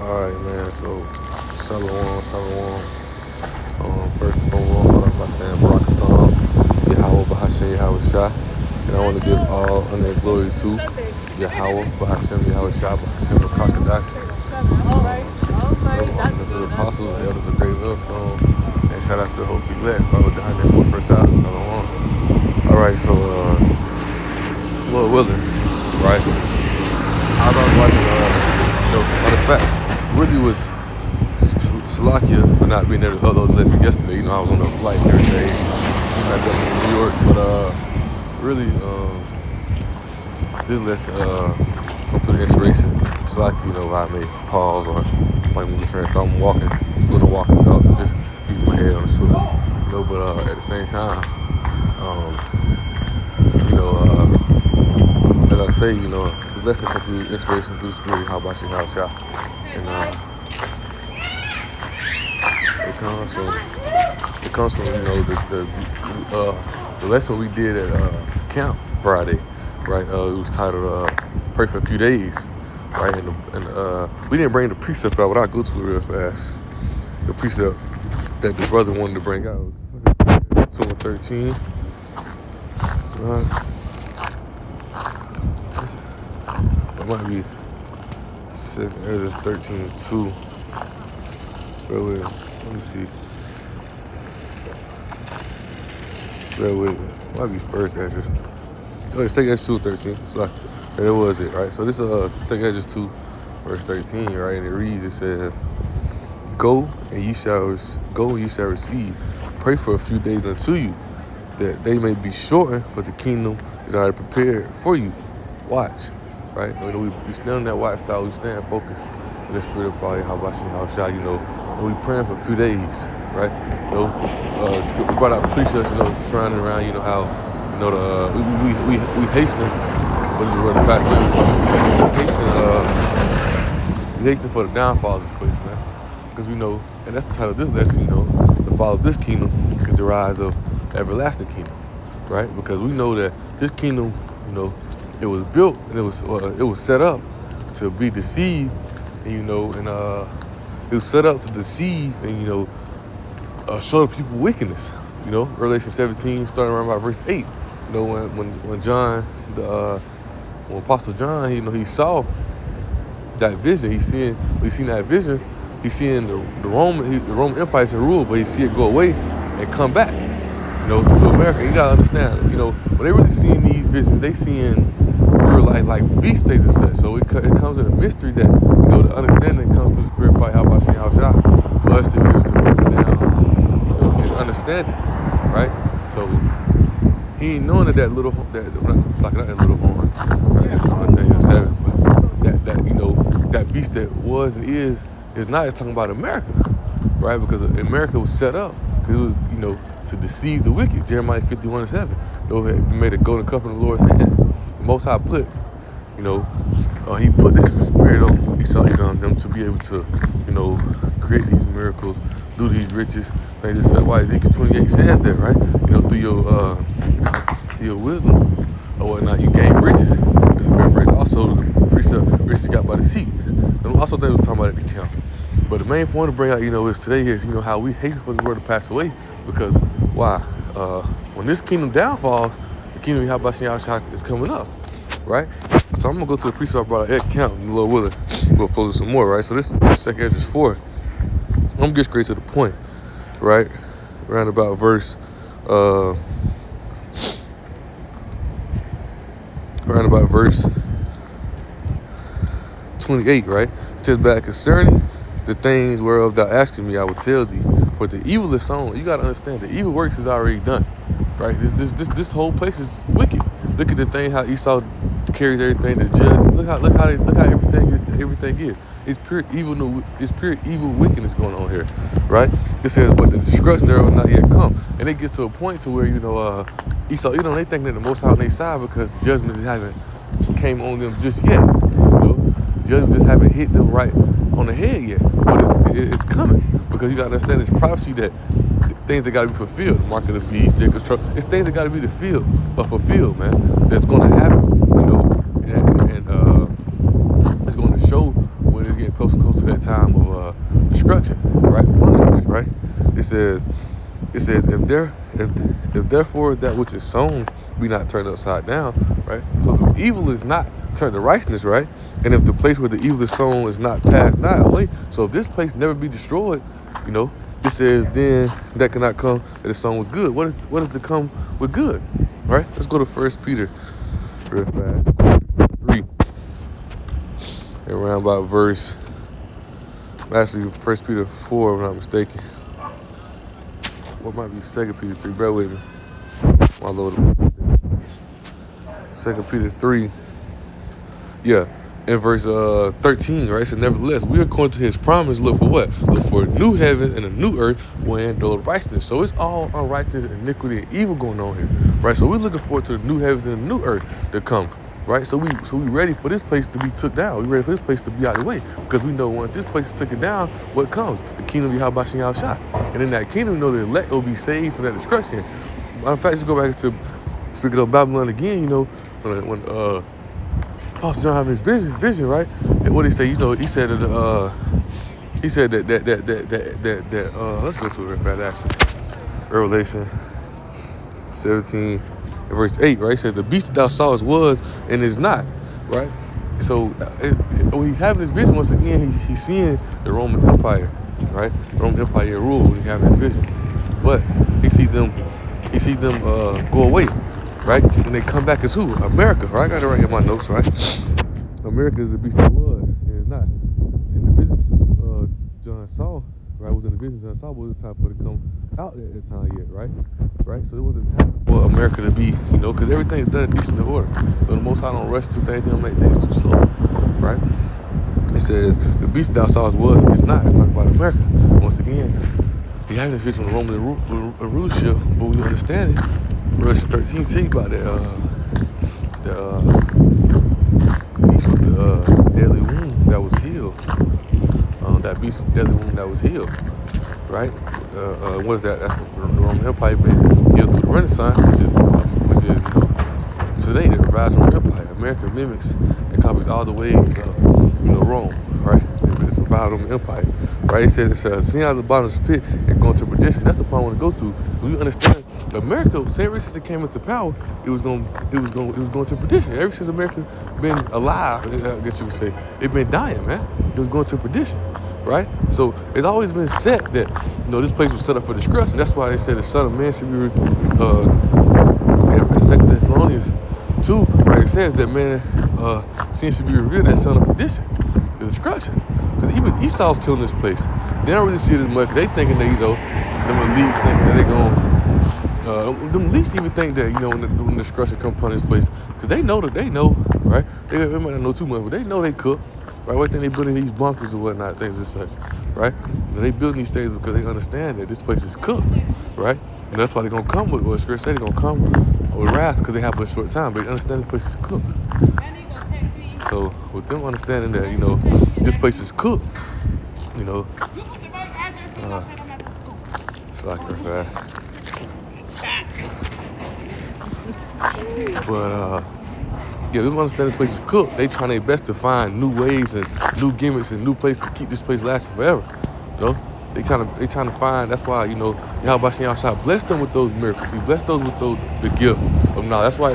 Alright, man, so Shalom. First and foremost, start off by saying Barakathon, Yahweh Bahashem Yahweh Shah. And I want to give all honor and glory to Yahweh Bahashem Yahweh Shah, Bahashem the Crocodiles, the apostles, the elders of Great Millstone. And shout out to the whole people that start with the 101,000. Shalom. Alright, so, Lord willing, right? I was watching, matter of fact, really was Slovakia for not being able to hold those lessons yesterday. I was on a flight Thursday, back up to New York, but really, this lesson come to the inspiration. Slovakia, I may pause or like when I'm walking, doing a walking talk, so just keep my head on the swivel. But at the same time, as I say, this lesson comes through inspiration through the spirit, how about you, how shot, and it comes from the lesson we did at camp Friday, right? It was titled "Pray for a Few Days," right? And we didn't bring the precept out, but I'll go to it real fast. The precept that the brother wanted to bring out was 2:13. It might be 13:2. Let me see. Bear with me. Might be first Ezra. Second Ezra 2:13. So that was it, right? So this second Ezra 2, verse 13, right? And it reads, it says, Go and ye shall receive. Pray for a few days unto you, that they may be shortened, for the kingdom is already prepared for you. Watch, right? We stand on that watchtower, we stand focused in the spirit of probably how about you, how shall and we praying for a few days, right? We brought out preachers, surrounding around, how, we hasten, what is the word of fact, we hasten for the downfall of this place, man. Because we know, and that's the title of this lesson, the fall of this kingdom is the rise of everlasting kingdom, right? Because we know that this kingdom, it was built and it was set up to be deceived, and it was set up to deceive and show the people wickedness. Revelation 17, starting around by verse 8. When John, when Apostle John, he saw that vision. He seen that vision. He's seeing the Roman Empire is in rule, but he see it go away and come back. To America. You gotta understand. When they really seeing these visions, they seeing real life like beast states and such. So it comes in a mystery that the understanding comes through the spirit by how about how shot for us to be able to break it down and understand it, right? So he ain't knowing that little it's like not that little horn, right? It's talking about Daniel 7, but that beast that was and is not. It's talking about America, right? Because America was set up because it was to deceive the wicked. Jeremiah 51:7. He made a golden cup in the Lord's hand. The Most High put, he put this spirit on Esau, on them to be able to, create these miracles, do these riches. They just said why Ezekiel 28 says that, right? Through your wisdom or whatnot, you gain riches. Also, the precept riches got by the seat. And also, they was talking about at the camp. But the main point to bring out, is today is, how we hasten for this word to pass away. Because why? When this kingdom downfalls, the kingdom of Yahweh is coming up, right? So I'm gonna go to the precept I brought out at camp, and the Lord willing, we'll focus some more, right? So this second Ezra 4. I'm gonna get straight to the point, right? Around about verse 28, right? It says, "But concerning the things whereof thou asking me, I will tell thee. For the evil is sown." You gotta understand, the evil works is already done, right? This whole place is wicked. Look at the thing how Esau carries everything to judge. Look how everything is. It's pure evil. It's pure evil wickedness going on here, right? It says, "But the destruction thereof will not yet come." And it gets to a point to where Esau, they think that the Most High on their side because judgment just haven't came on them just yet. Judgment just haven't hit them right on the head yet, but it's coming because you gotta understand this prophecy that things that gotta be fulfilled. The mark of the beast, Jacob's trouble. It's things that gotta be fulfilled, man. That's gonna happen, and it's gonna show when it's getting close to that time. says, if therefore that which is sown be not turned upside down, right? So if evil is not turned to righteousness, right? And if the place where the evil is sown is not passed not away, so if this place never be destroyed, you know, it says then that cannot come that the sown was good. What is to come with good, right? Let's go to 1 Peter real fast, 3, and around about verse. Actually, 1 Peter 4, if I'm not mistaken. What might be 2 Peter 3? Bear with me. My Lord. 2 Peter 3. Yeah. In verse 13, right? It says, nevertheless, we are according to his promise, look for what? Look for a new heaven and a new earth wherein dwelleth righteousness. So it's all unrighteousness, iniquity, and evil going on here, right? So we're looking forward to the new heavens and the new earth to come, right? So we ready for this place to be took down. We ready for this place to be out of the way, because we know once this place is taken down, what comes? The kingdom of Yahweh Shem Yahushua. And in that kingdom, we know the elect will be saved from that destruction. Matter of fact, just go back to speaking of Babylon again. You know, when Apostle John having his vision, right? And what he say? You know, he said that let's go to it real fast. Actually, Revelation 17 and verse 8, right? It says the beast that thou sawest was and is not, right? So when he's having his vision, once again, he's seeing the Roman Empire, right? The Roman Empire rule when he having his vision, but he see them go away. Right? And they come back as who? America, right? I got it right here in my notes, right? America is the beast that was, and it's not. See, the business John saw, right, was in the business John saw, but it was time for it to come out at that time yet, right? Right? So it wasn't time for America to be, you know, because everything's done in decent order. So the Most High don't rush to things, they don't make things too slow, right? It says, the beast thou sawest was and is not. It's talking about America. Once again, he having this vision of Roman rulership, but we understand it. Verse 13 say about the beast with the deadly wound that was healed. That beast with the deadly wound that was healed, right? What is that? That's the Roman Empire been healed through the Renaissance, which is today the rise of the Roman Empire. America mimics and copies all the ways of Rome, right? It's revived Roman Empire, right? It says seeing out of the bottomless pit and going to perdition. That's the point I want to go to. When you understand America, say ever since it came into power, it was going to perdition. Ever since America been alive, I guess you would say, it been dying, man. It was going to perdition, right? So it's always been set that this place was set up for destruction. That's why they said the Son of Man should be in 2 Thessalonians 2, right? It says that man seems to be revealed that son of perdition, the destruction. Because even Esau's killing this place. They don't really see it as much. They thinking that them elites thinking that they going. Them least even think that when the destruction come upon this place, because they know, right? They might not know too much, but they know they cook, right? What think they building these bunkers or whatnot, things and such, right? They building these things because they understand that this place is cooked, right? And that's why they're gonna come with what Scripture said they're gonna come with wrath, because they have a short time, but they understand this place is cooked. So with them understanding that this place is cooked, it's like that. But they understand this place is cooked. They trying their best to find new ways and new gimmicks and new place to keep this place lasting forever. They trying to find. That's why Yahweh Shem Yahushua blessed them with those miracles. He blessed those with the gift of knowledge. That's why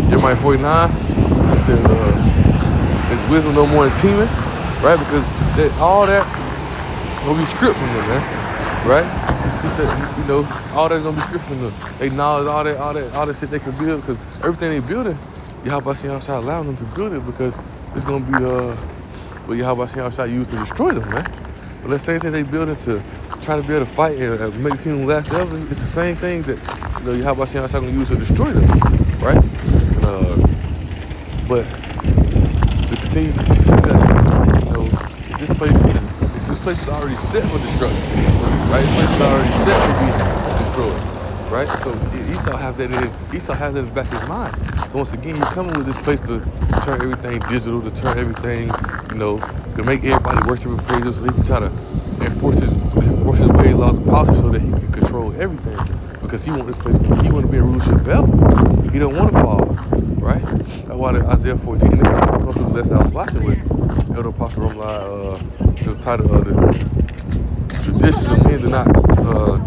Jeremiah 49 it says there's wisdom no more than teeming, right? Because all that gonna be stripped from them, man, right? He said, all that's gonna be stripped from them. They knowledge, all that shit they can build, because everything they building, Yahweh Shem Yahushua allowing them to build it, because it's gonna be what Yahweh Shem Yahushua used to destroy them, man. But that same thing they building to try to be able to fight and make this kingdom last forever, it's the same thing that Yahweh Shem Yahushua gonna use to destroy them, right? But to continue, this place is already set for destruction, right? This place is already set to be destroyed, right? So Esau has that in the back of his mind. So once again, he's coming with this place to turn everything digital, to turn everything, to make everybody worship and praise him, so he can try to enforce his way, laws, and policies, so that he can control everything. Because he want this place he want to be in rulership forever. He don't want to fall, right? That's why Isaiah 14, and this also comes through the lesson I was watching with Elder Apostle Romla, the title of the traditions of men do not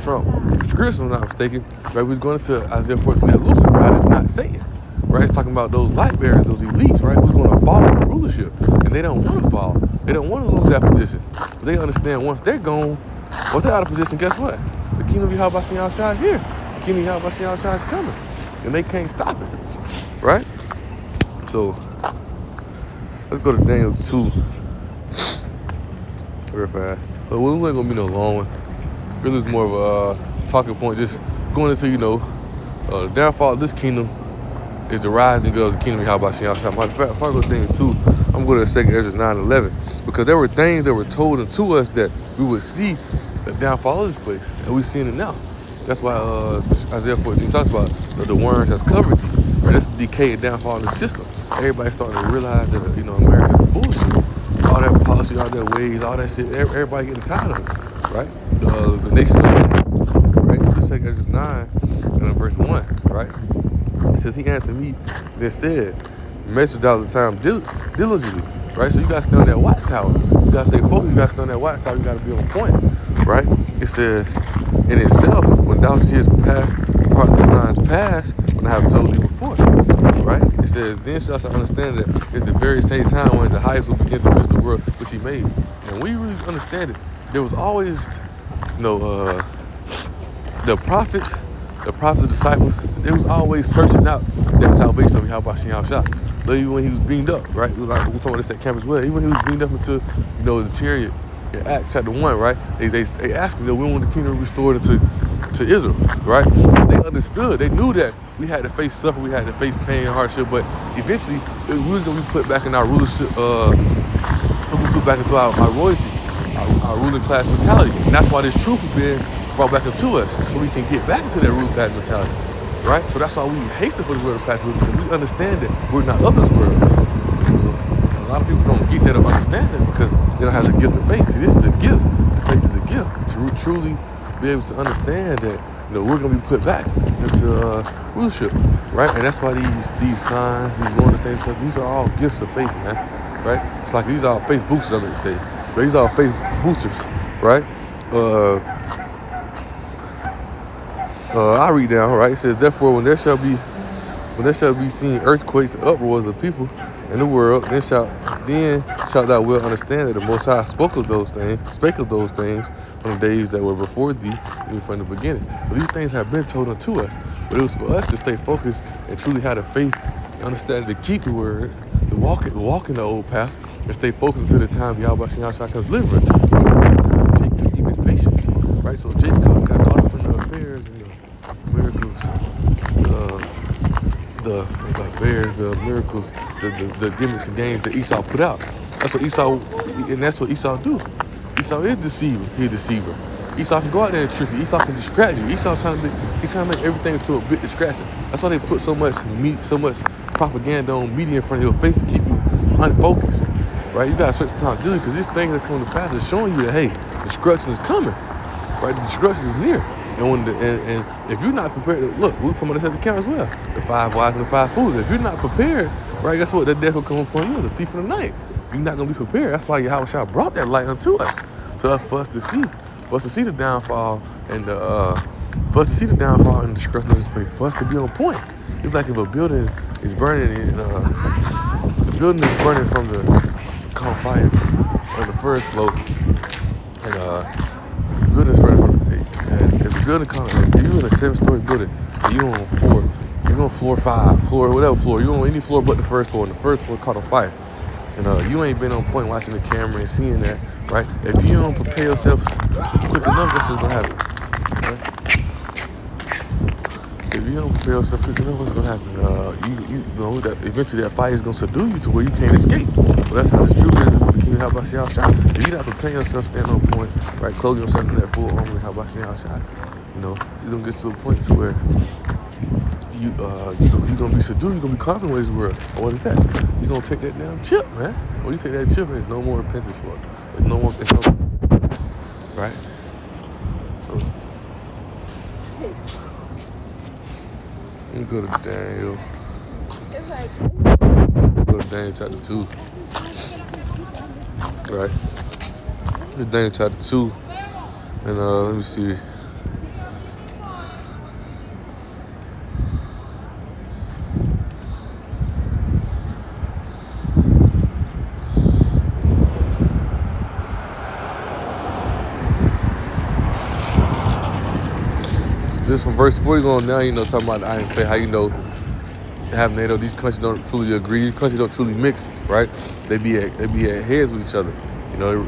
trump scripture, if I'm not mistaken. Right, we was going into Isaiah 14 that Lucifer, right? It's not Satan. Right, it's talking about those light bearers, those elites, right? Who's going to follow for rulership, and they don't want to fall. They don't want to lose that position. But they understand once they're gone, once they're out of position, guess what? The kingdom of Yahweh Shem Shai is here. The kingdom of Yahweh Shem Shai is coming, and they can't stop it. Right? So let's go to Daniel 2 real fast. But we ain't gonna be no long one. Really, it's more of a talking point. Just going into the downfall of this kingdom is the rising of the kingdom of Yahweh Shem Shai. Matter of fact, if I go to Daniel 2, I'm going to 2 Ezra 9:11, because there were things that were told unto us that we would see the downfall of this place, and we've seen it now. That's why Isaiah 14 talks about the worms that's covered thee. Right? That's the decay and downfall of the system. Everybody's starting to realize that America's bullshit. All that policy, all that ways, all that shit. Everybody getting tired of it, right? The nation's right. So this 2 Ezra 9 and verse 1, right? It says, he answered me, then said, measure thou the time diligently, right? So you got to stay on that watchtower. You got to stay focused. You got to stay on that watchtower. You got to be on point, right? It says, in itself, when thou seest part of the signs past, when I have told thee before, right? It says, then shalt thou understand that it's the very same time when the highest will begin to visit the world which he made. And when you really understand it, there was always, the prophets, the disciples, they was always searching out that salvation of Yahweh Shem Shai. Even when he was beamed up, right? It was like we talking about this at camp as well. Even when he was beamed up into, the chariot in Acts chapter 1, right? They asked him, we want the kingdom restored to Israel, right? They understood. They knew that we had to face suffering, we had to face pain and hardship, but eventually we was gonna be put back in our rulership, we put back into our royalty, our ruling class mentality. And that's why this truth is being brought back into us, so we can get back into that ruling class mentality. Right? So that's why we hasten for the word of past, because we understand that we're not of this world. A lot of people don't get that or understand it because they don't have the gift of faith. See, this is a gift. This faith is a gift to truly be able to understand that we're going to be put back into rulership, right? And that's why these signs, these wonders, things, these are all gifts of faith, man. Right? It's like these are all faith boosters, I'm going to say. But these are all faith boosters, right? I read down, right? It says, therefore, when there shall be seen earthquakes and uproars of people in the world, then shalt thou well understand that the Most High spake of those things from the days that were before thee, even from the beginning. So these things have been told unto us, but it was for us to stay focused and truly have the faith and understand to keep the word, to walk in the old path, and stay focused until the time Yahweh Shem Shai comes deliverance. Jake could keep his patience, right? So Jake got caught up in the affairs and the miracles, the miracles, the gimmicks and games that Esau put out. That's what Esau do. Esau is deceiver. He's a deceiver. Esau can go out there and trick you. Esau can distract you. Esau trying to make everything into a bit distraction. That's why they put so much propaganda on media in front of your face to keep you unfocused. Right? You gotta search the time diligently, because this thing that's coming to pass is showing you that, hey, destruction is coming. Right? The destruction is near. And if you're not prepared, look, we were talking about this at the camp as well. The 5 wise and the 5 fools. If you're not prepared, right, guess what? That death will come upon you as a thief in the night. You're not gonna be prepared. That's why Yahweh Shai brought that light unto us, so for us to see the downfall and the destruction of this place, for us to be on point. It's like if a building is burning and the building is burning from the fire on the first floor, and the building is burning from and if the building comes, if you in a 7-story building and you on floor 5, whatever floor, you on any floor but the first floor, and the first floor caught on fire. And you ain't been on point watching the camera and seeing that, right? If you don't prepare yourself quick enough, that's what's gonna happen. Right? If you don't prepare yourself quick enough, what's gonna happen? You know that eventually that fire is gonna subdue you to where you can't escape. Well, that's how this truth is with the kingdom of Yahweh Shem Shai. If you're not preparing yourself, stand on point, right? Clothing yourself in that full armor of Yahweh Shem Shai. You're gonna get to a point to where you're gonna be subdued, you're gonna be conquered with this world. Or what is that? You're gonna take that damn chip, man. When you take that chip, there's no more repentance for it. There's no more, right? So, let me go to Daniel. Go to Daniel chapter 2. Right? This is Daniel chapter 2. And let me see. Just from verse 40 going down, you know, talking about the iron clay, how you know have NATO, these countries don't truly agree, these countries don't truly mix, right? They be at heads with each other. You know,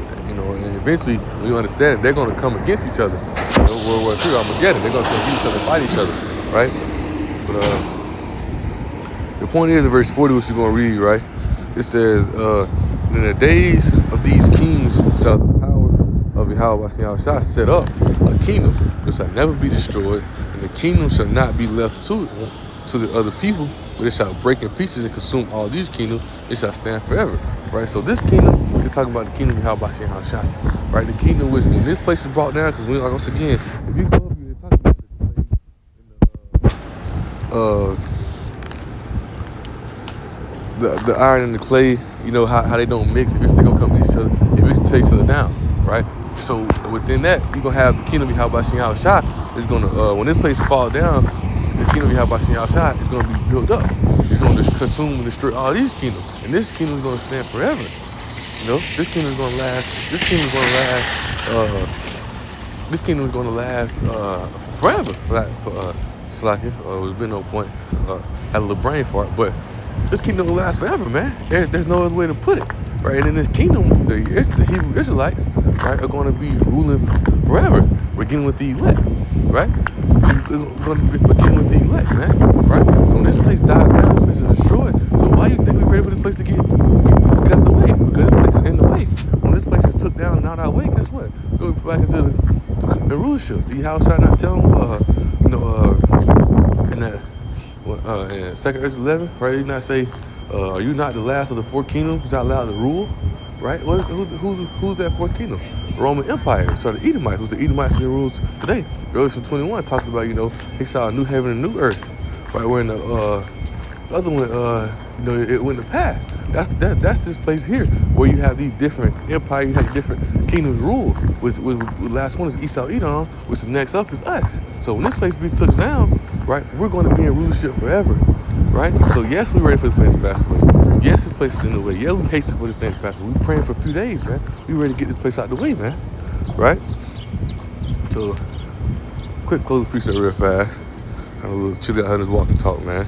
and eventually when you understand it, they're gonna come against each other. You know, World War III, Armageddon, they're gonna come against each other and fight each other, right? But the point is in verse 40, what you're gonna read, right? It says, in the days of these kings shall the power of Yahweh shall set up a kingdom which shall never be destroyed, and the kingdom shall not be left to the other people, but it shall break in pieces and consume all these kingdoms. It shall stand forever, right? So this kingdom is talking about the kingdom of Yahweh Shah, right? The kingdom which, when this place is brought down, because like once again, if you go up here, talking about the iron and the clay, you know how they don't mix. Eventually they gonna come to each other. Eventually take each other down, right? So within that, you gonna have the kingdom of Yahweh Shah is gonna when this place fall down, the kingdom of Yahweh Shah is gonna be built up. It's gonna just consume and destroy all these kingdoms, and this kingdom is gonna stand forever. You know, this kingdom is gonna last. This kingdom is gonna last. This kingdom is gonna last forever. For Slacky, there's been no point. Had a little brain fart, but this kingdom will last forever, man. There's no other way to put it, right? And in this kingdom, the Hebrew Israelites, right, are going to be ruling forever, beginning with the elect, right? We're going to be beginning with the elect, man, right? So when this place dies down, this place is destroyed. So why do you think we're ready for this place to get out the way? Because this place is in the way. When this place is took down and out our way, guess what? We'll go back into the rulership. The house shall not tell them, in 2 Ezra 11, right? He's not say, are you not the last of the four kingdoms that allowed to rule, right? Who's that fourth kingdom? The Roman Empire. So the Edomites, who's the Edomites that rules today. Revelation 21 talks about, you know, he saw a new heaven and new earth, right? Where in the other one, you know, it went to pass. That's this place here where you have these different empires, you have different kingdoms rule. With the last one is Esau Edom, which the next up is us. So when this place be took down, right, we're going to be in rulership forever, right? So yes, we're ready for this place to pass away. Yes, this place is in the way. Yeah, we hasten for this thing to pass away. We're praying for a few days, man. We ready to get this place out the way, man, right? So quick closing precept real fast. Kind of a little chilly out here in this walking talk, man.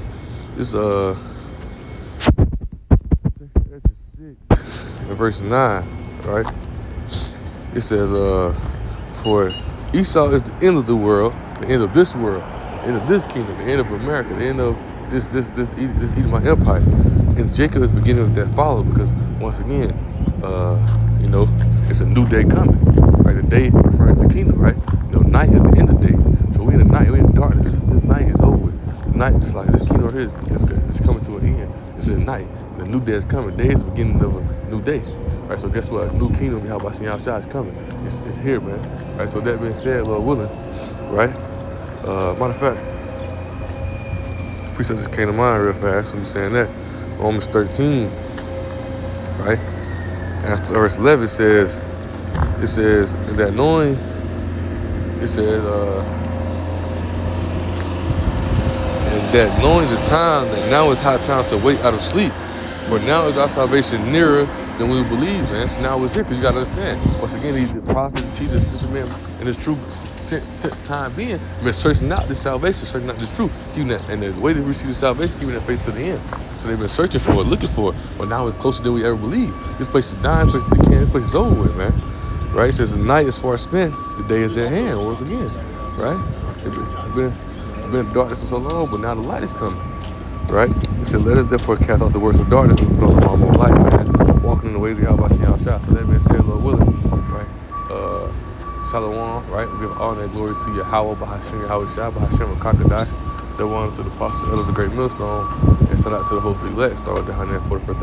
This in verse 9, right? It says, for Esau is the end of the world, the end of this world, the end of this kingdom, the end of America, the end of this Edomite empire. And Jacob is beginning with that follow, because once again, you know, it's a new day coming, right? The day referring to kingdom, right? You know, night is the end of the day. So we're in the night, we're in the darkness. This night is over with. The night is like this kingdom right here is coming to an end. It's in the night. The new day is coming. Day is the beginning of a new day. Right, so guess what? A new kingdom, Yahweh Shah is coming. It's here, man. Right, so that being said, Lord willing, right? Matter of fact, precept just came to mind real fast. So I'm saying that. Romans 13, right? After verse 11 says, in that knowing, it says, and that knowing the time, that now is high time to wake out of sleep. For now is our salvation nearer than we believe, man. So now it's here, because you got to understand. Once again, the prophets, teachers, sisters, man, in this true since time being, been searching out this salvation, searching out the truth, keeping that, and the way to receive the salvation, keeping that faith to the end. So they've been searching for it, looking for it, but now it's closer than we ever believed. This place is dying, this place is decaying, this place is over with, man. Right? It says the night is far spent, the day is at hand, once again, right? It's been in darkness for so long, but now the light is coming. Right? It said, let us therefore cast out the works of darkness and put on the armor of light, man. Walking in the ways of Yahweh Shah. So that being said, Lord willing, right? Shalom, right? We give honor and glory to Yahweh, Bahashim, Yahweh Shah, Bahashim, Kakadash, the one to the apostles, elders, a great millstone, and send out to the hopefully elect, start with the 144,000.